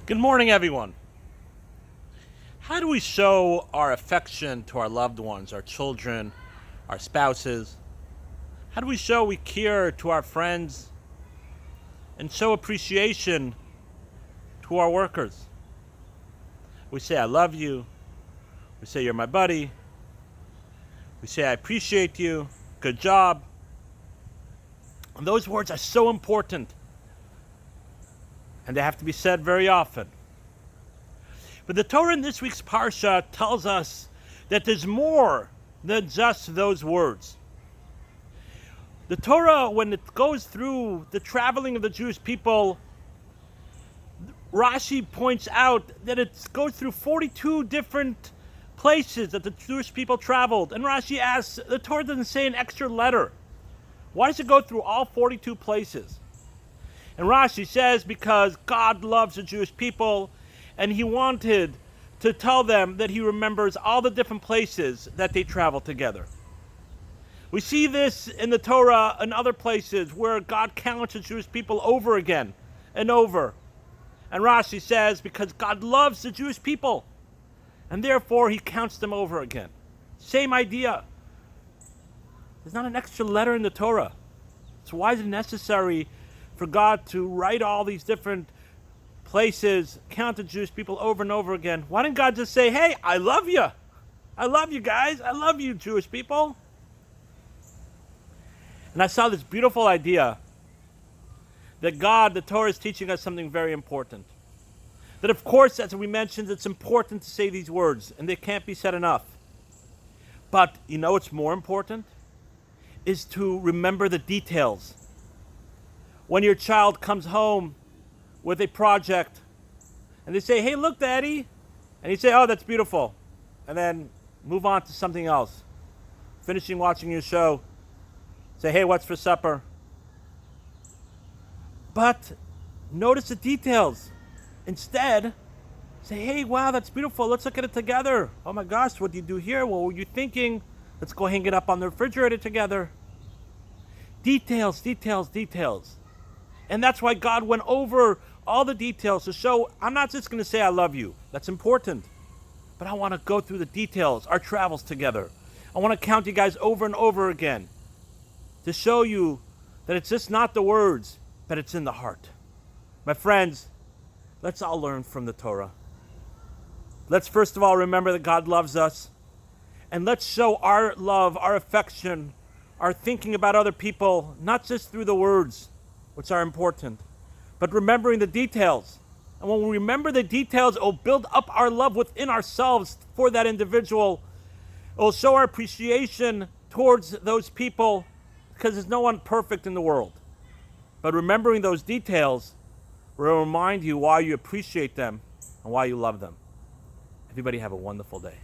Good morning, everyone. How do we show our affection to our loved ones, our children, our spouses? How do we show we care to our friends and show appreciation to our workers? We say, I love you. We say, you're my buddy. We say, I appreciate you. Good job. And those words are so important, and they have to be said very often. But the Torah in this week's Parsha tells us that there's more than just those words. The Torah, when it goes through the traveling of the Jewish people, Rashi points out that it goes through 42 different places that the Jewish people traveled. And Rashi asks, the Torah doesn't say an extra letter. Why does it go through all 42 places? And Rashi says because God loves the Jewish people, and he wanted to tell them that he remembers all the different places that they traveled together. We see this in the Torah and other places where God counts the Jewish people over again and over. And Rashi says because God loves the Jewish people, and therefore he counts them over again. Same idea. There's not an extra letter in the Torah. So why is it necessary for God to write all these different places, count the Jewish people over and over again? Why didn't God just say, hey, I love you. I love you guys. I love you, Jewish people. And I saw this beautiful idea that God, the Torah, is teaching us something very important. That, of course, as we mentioned, it's important to say these words, and they can't be said enough. But you know what's more important? Is to remember the details. When your child comes home with a project, and they say, hey, look, Daddy. And you say, oh, that's beautiful. And then move on to something else. Finishing watching your show. Say, hey, what's for supper? But notice the details. Instead, say, hey, wow, that's beautiful. Let's look at it together. Oh my gosh, what do you do here? What were you thinking? Let's go hang it up on the refrigerator together. Details, details, details. And that's why God went over all the details to show, I'm not just going to say I love you. That's important. But I want to go through the details, our travels together. I want to count you guys over and over again to show you that it's just not the words, but it's in the heart. My friends, let's all learn from the Torah. Let's first of all remember that God loves us. And let's show our love, our affection, our thinking about other people, not just through the words, which are important, but remembering the details. And when we remember the details, it will build up our love within ourselves for that individual. It will show our appreciation towards those people, because there's no one perfect in the world. But remembering those details will remind you why you appreciate them and why you love them. Everybody have a wonderful day.